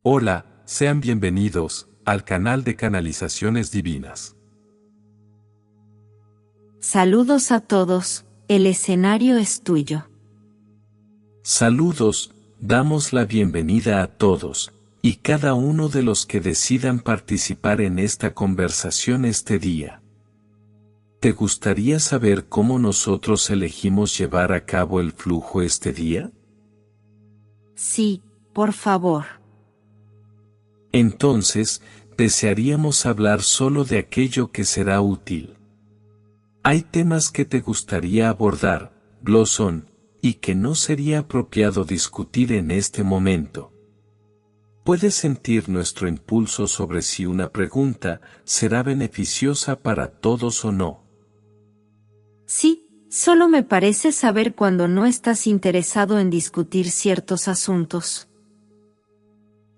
Hola, sean bienvenidos al canal de Canalizaciones Divinas. Saludos a todos, el escenario es tuyo. Saludos, damos la bienvenida a todos, y cada uno de los que decidan participar en esta conversación este día. ¿Te gustaría saber cómo nosotros elegimos llevar a cabo el flujo este día? Sí, por favor. Entonces, desearíamos hablar solo de aquello que será útil. Hay temas que te gustaría abordar, Blossom, y que no sería apropiado discutir en este momento. Puedes sentir nuestro impulso sobre si una pregunta será beneficiosa para todos o no. Sí, solo me parece saber cuando no estás interesado en discutir ciertos asuntos.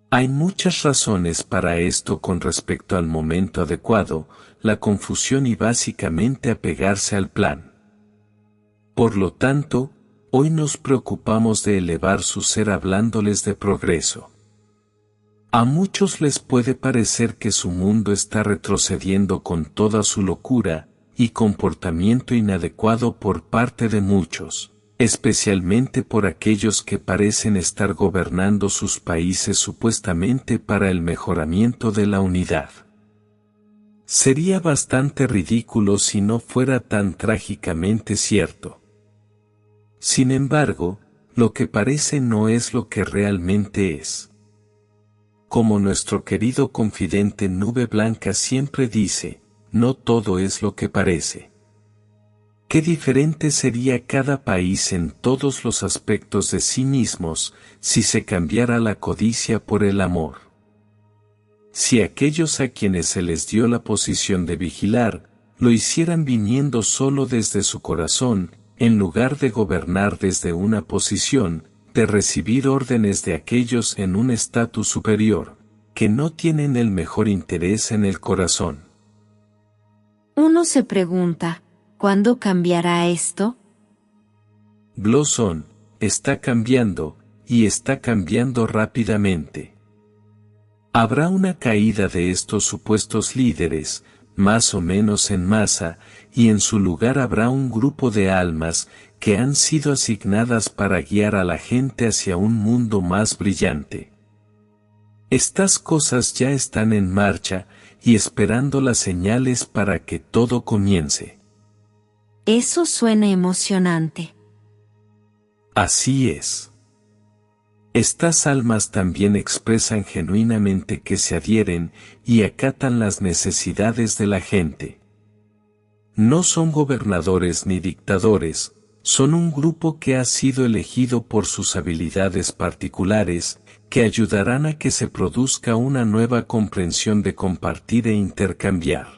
Hay muchas razones para esto con respecto al momento adecuado, la confusión y básicamente apegarse al plan. Por lo tanto, hoy nos preocupamos de elevar su ser hablándoles de progreso. A muchos les puede parecer que su mundo está retrocediendo con toda su locura y comportamiento inadecuado por parte de muchos, especialmente por aquellos que parecen estar gobernando sus países supuestamente para el mejoramiento de la unidad. Sería bastante ridículo si no fuera tan trágicamente cierto. Sin embargo, lo que parece no es lo que realmente es. Como nuestro querido confidente Nube Blanca siempre dice, no todo es lo que parece. Qué diferente sería cada país en todos los aspectos de sí mismos si se cambiara la codicia por el amor. Si aquellos a quienes se les dio la posición de vigilar, lo hicieran viniendo solo desde su corazón, en lugar de gobernar desde una posición, de recibir órdenes de aquellos en un estatus superior, que no tienen el mejor interés en el corazón. Uno se pregunta, ¿cuándo cambiará esto? Blossom, está cambiando, y está cambiando rápidamente. Habrá una caída de estos supuestos líderes, más o menos en masa, y en su lugar habrá un grupo de almas que han sido asignadas para guiar a la gente hacia un mundo más brillante. Estas cosas ya están en marcha, y esperando las señales para que todo comience. Eso suena emocionante. Así es. Estas almas también expresan genuinamente que se adhieren y acatan las necesidades de la gente. No son gobernadores ni dictadores, son un grupo que ha sido elegido por sus habilidades particulares, que ayudarán a que se produzca una nueva comprensión de compartir e intercambiar.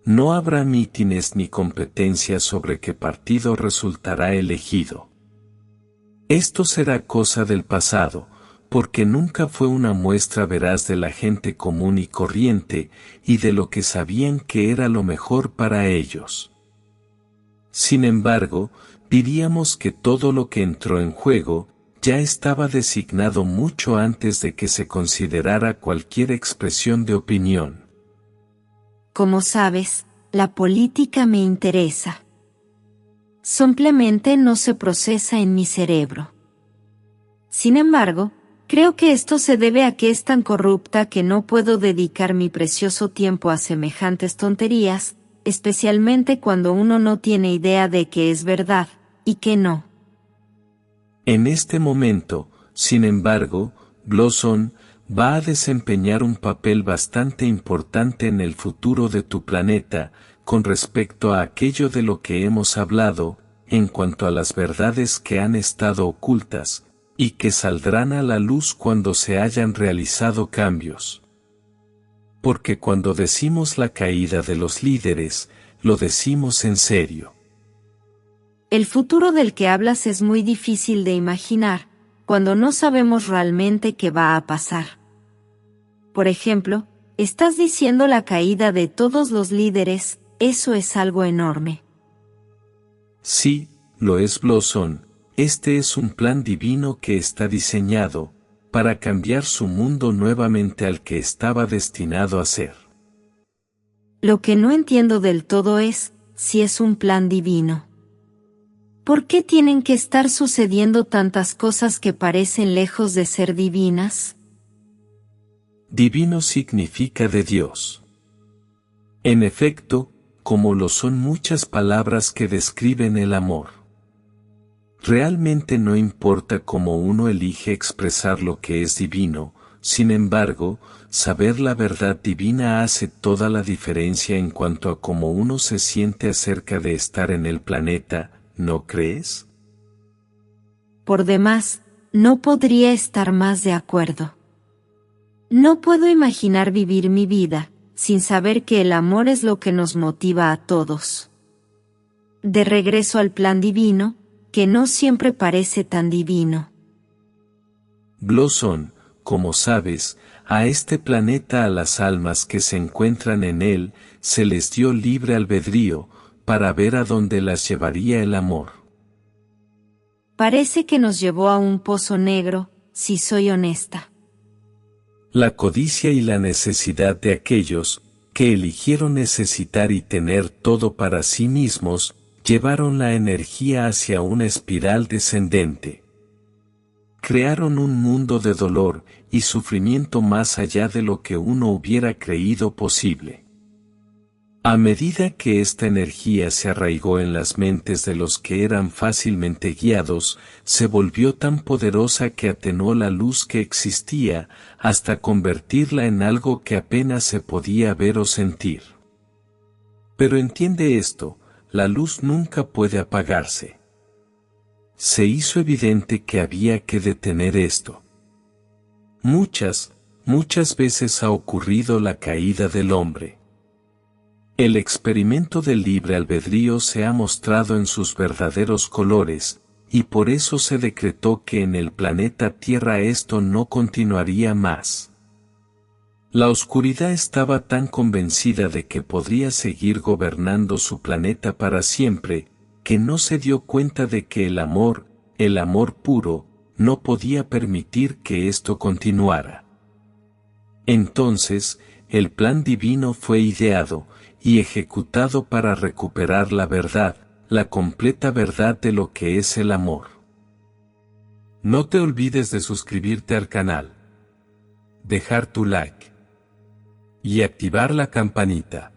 No habrá mítines ni competencias sobre qué partido resultará elegido. Esto será cosa del pasado, porque nunca fue una muestra veraz de la gente común y corriente, y de lo que sabían que era lo mejor para ellos. Sin embargo, diríamos que todo lo que entró en juego, ya estaba designado mucho antes de que se considerara cualquier expresión de opinión. Como sabes, la política me interesa. Simplemente no se procesa en mi cerebro. Sin embargo, creo que esto se debe a que es tan corrupta que no puedo dedicar mi precioso tiempo a semejantes tonterías, especialmente cuando uno no tiene idea de qué es verdad, y qué no. En este momento, sin embargo, Blossom va a desempeñar un papel bastante importante en el futuro de tu planeta, con respecto a aquello de lo que hemos hablado, en cuanto a las verdades que han estado ocultas, y que saldrán a la luz cuando se hayan realizado cambios. Porque cuando decimos la caída de los líderes, lo decimos en serio. El futuro del que hablas es muy difícil de imaginar, cuando no sabemos realmente qué va a pasar. Por ejemplo, estás diciendo la caída de todos los líderes, eso es algo enorme. Sí, lo es Blossom, este es un plan divino que está diseñado, para cambiar su mundo nuevamente al que estaba destinado a ser. Lo que no entiendo del todo es, si es un plan divino. ¿Por qué tienen que estar sucediendo tantas cosas que parecen lejos de ser divinas? Divino significa de Dios. En efecto, como lo son muchas palabras que describen el amor. Realmente no importa cómo uno elige expresar lo que es divino, sin embargo, saber la verdad divina hace toda la diferencia en cuanto a cómo uno se siente acerca de estar en el planeta, ¿no crees? Por demás, no podría estar más de acuerdo. No puedo imaginar vivir mi vida, sin saber que el amor es lo que nos motiva a todos. De regreso al plan divino, que no siempre parece tan divino. Blossom, como sabes, a este planeta, a las almas que se encuentran en él, se les dio libre albedrío, para ver a dónde las llevaría el amor. Parece que nos llevó a un pozo negro, si soy honesta. La codicia y la necesidad de aquellos, que eligieron necesitar y tener todo para sí mismos, llevaron la energía hacia una espiral descendente. Crearon un mundo de dolor y sufrimiento más allá de lo que uno hubiera creído posible. A medida que esta energía se arraigó en las mentes de los que eran fácilmente guiados, se volvió tan poderosa que atenuó la luz que existía, hasta convertirla en algo que apenas se podía ver o sentir. Pero entiende esto, la luz nunca puede apagarse. Se hizo evidente que había que detener esto. Muchas veces ha ocurrido la caída del hombre. El experimento del libre albedrío se ha mostrado en sus verdaderos colores, y por eso se decretó que en el planeta Tierra esto no continuaría más. La oscuridad estaba tan convencida de que podría seguir gobernando su planeta para siempre, que no se dio cuenta de que el amor puro, no podía permitir que esto continuara. Entonces, el plan divino fue ideado y ejecutado para recuperar la verdad, la completa verdad de lo que es el amor. No te olvides de suscribirte al canal, dejar tu like y activar la campanita.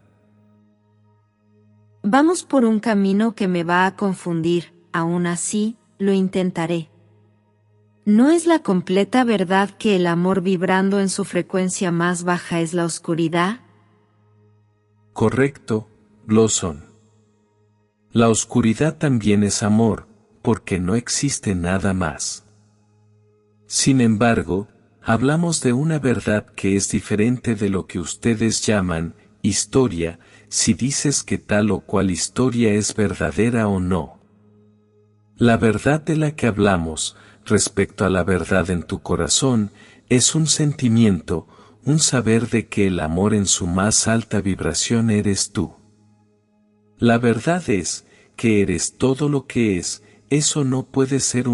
Vamos por un camino que me va a confundir, aún así, lo intentaré. ¿No es la completa verdad que el amor vibrando en su frecuencia más baja es la oscuridad? Correcto, Blossom. La oscuridad también es amor, porque no existe nada más. Sin embargo, hablamos de una verdad que es diferente de lo que ustedes llaman historia, si dices que tal o cual historia es verdadera o no. La verdad de la que hablamos, respecto a la verdad en tu corazón, es un sentimiento, un saber de que el amor en su más alta vibración eres tú. La verdad es, que eres todo lo que es, eso no puede ser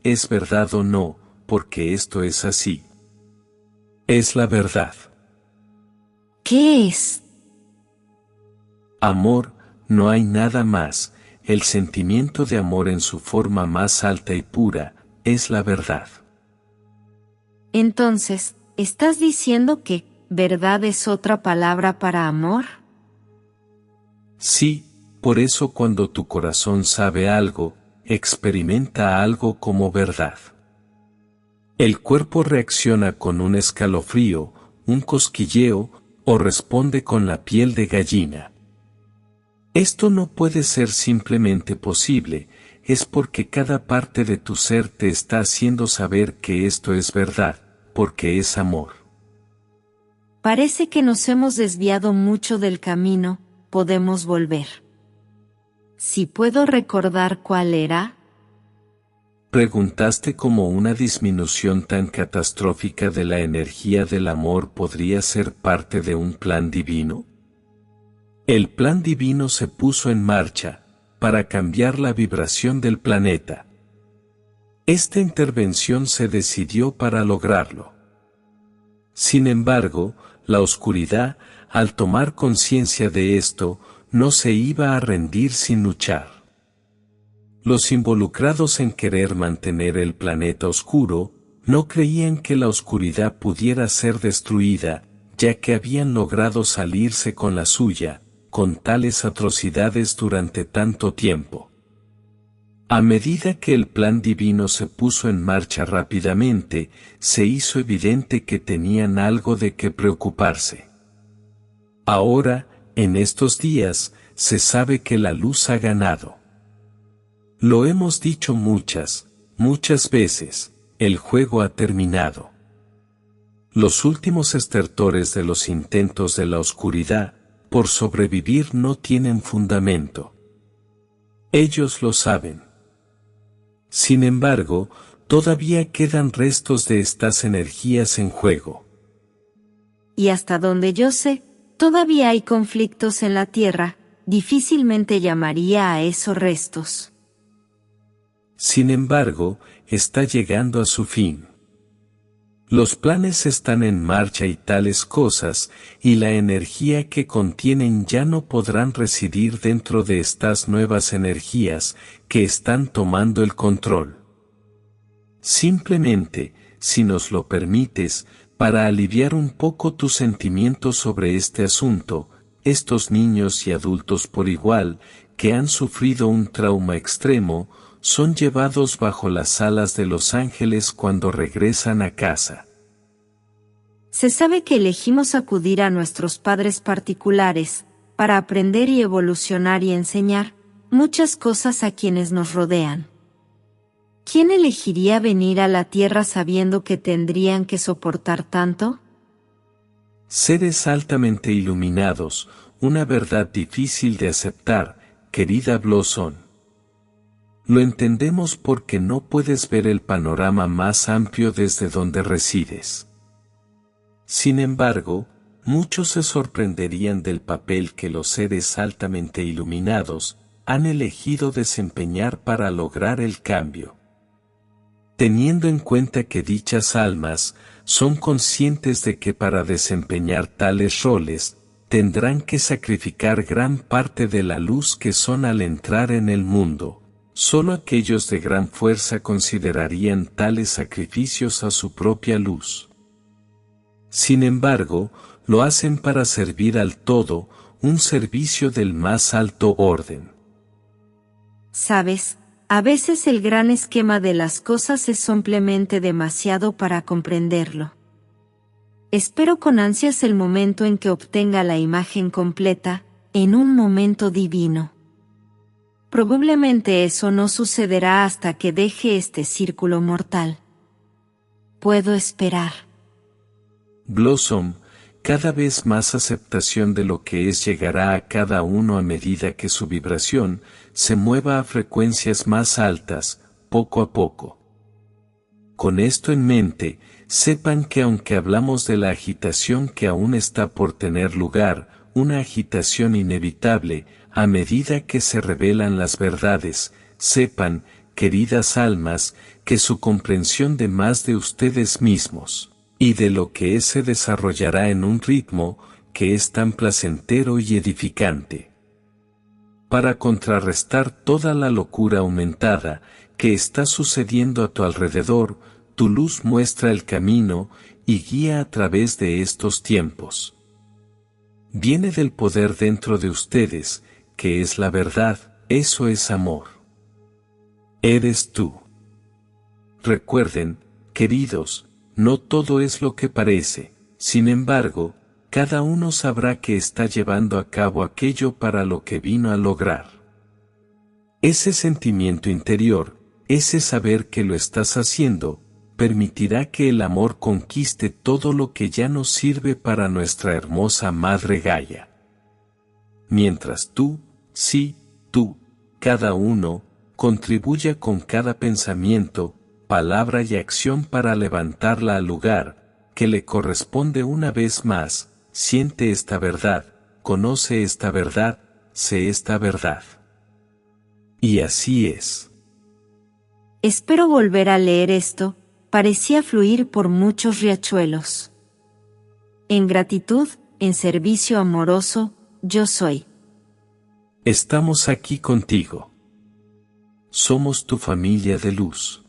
es verdad o no, porque esto es así. Es la verdad. ¿Qué es? Amor, no hay nada más, el sentimiento de amor en su forma más alta y pura, es la verdad. Entonces, ¿estás diciendo que verdad es otra palabra para amor? Sí, por eso cuando tu corazón sabe algo, experimenta algo como verdad. El cuerpo reacciona con un escalofrío, un cosquilleo, o responde con la piel de gallina. Esto no puede ser simplemente posible, es porque cada parte de tu ser te está haciendo saber que esto es verdad, porque es amor. Parece que nos hemos desviado mucho del camino, podemos volver. Si puedo recordar cuál era. ¿Preguntaste cómo una disminución tan catastrófica de la energía del amor podría ser parte de un plan divino? El plan divino se puso en marcha, para cambiar la vibración del planeta. Esta intervención se decidió para lograrlo. Sin embargo, la oscuridad, al tomar conciencia de esto, no se iba a rendir sin luchar. Los involucrados en querer mantener el planeta oscuro, no creían que la oscuridad pudiera ser destruida, ya que habían logrado salirse con la suya, con tales atrocidades durante tanto tiempo. A medida que el plan divino se puso en marcha rápidamente, se hizo evidente que tenían algo de qué preocuparse. Ahora, en estos días, se sabe que la luz ha ganado. Lo hemos dicho muchas veces, el juego ha terminado. Los últimos estertores de los intentos de la oscuridad, por sobrevivir no tienen fundamento. Ellos lo saben. Sin embargo, todavía quedan restos de estas energías en juego. Y hasta donde yo sé, todavía hay conflictos en la Tierra, difícilmente llamaría a esos restos. Sin embargo, está llegando a su fin. Los planes están en marcha y tales cosas, y la energía que contienen ya no podrán residir dentro de estas nuevas energías que están tomando el control. Simplemente, si nos lo permites, para aliviar un poco tus sentimientos sobre este asunto, estos niños y adultos por igual, que han sufrido un trauma extremo, son llevados bajo las alas de los ángeles cuando regresan a casa. Se sabe que elegimos acudir a nuestros padres particulares, para aprender y evolucionar y enseñar muchas cosas a quienes nos rodean. ¿Quién elegiría venir a la Tierra sabiendo que tendrían que soportar tanto? Seres altamente iluminados, una verdad difícil de aceptar, querida Blossom. Lo entendemos porque no puedes ver el panorama más amplio desde donde resides. Sin embargo, muchos se sorprenderían del papel que los seres altamente iluminados han elegido desempeñar para lograr el cambio. Teniendo en cuenta que dichas almas son conscientes de que para desempeñar tales roles, tendrán que sacrificar gran parte de la luz que son al entrar en el mundo. Solo aquellos de gran fuerza considerarían tales sacrificios a su propia luz. Sin embargo, lo hacen para servir al todo, un servicio del más alto orden. ¿Sabes? A veces el gran esquema de las cosas es simplemente demasiado para comprenderlo. Espero con ansias el momento en que obtenga la imagen completa, en un momento divino. Probablemente eso no sucederá hasta que deje este círculo mortal. Puedo esperar. Blossom, cada vez más aceptación de lo que es llegará a cada uno a medida que su vibración se mueva a frecuencias más altas, poco a poco. Con esto en mente, sepan que aunque hablamos de la agitación que aún está por tener lugar, una agitación inevitable, a medida que se revelan las verdades, sepan, queridas almas, que su comprensión de más de ustedes mismos, y de lo que es se desarrollará en un ritmo, que es tan placentero y edificante. Para contrarrestar toda la locura aumentada, que está sucediendo a tu alrededor, tu luz muestra el camino, y guía a través de estos tiempos. Viene del poder dentro de ustedes, que es la verdad, eso es amor. Eres tú. Recuerden, queridos, no todo es lo que parece, sin embargo, cada uno sabrá que está llevando a cabo aquello para lo que vino a lograr. Ese sentimiento interior, ese saber que lo estás haciendo, permitirá que el amor conquiste todo lo que ya nos sirve para nuestra hermosa Madre Gaia. Mientras tú, sí, tú, cada uno, contribuya con cada pensamiento, palabra y acción para levantarla al lugar, que le corresponde una vez más, siente esta verdad, conoce esta verdad, sé esta verdad. Y así es. Espero volver a leer esto, parecía fluir por muchos riachuelos. En gratitud, en servicio amoroso, yo soy. Estamos aquí contigo. Somos tu familia de luz.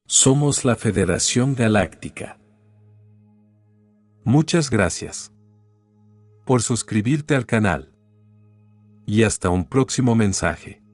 Somos la Federación Galáctica. Muchas gracias por suscribirte al canal. Y hasta un próximo mensaje.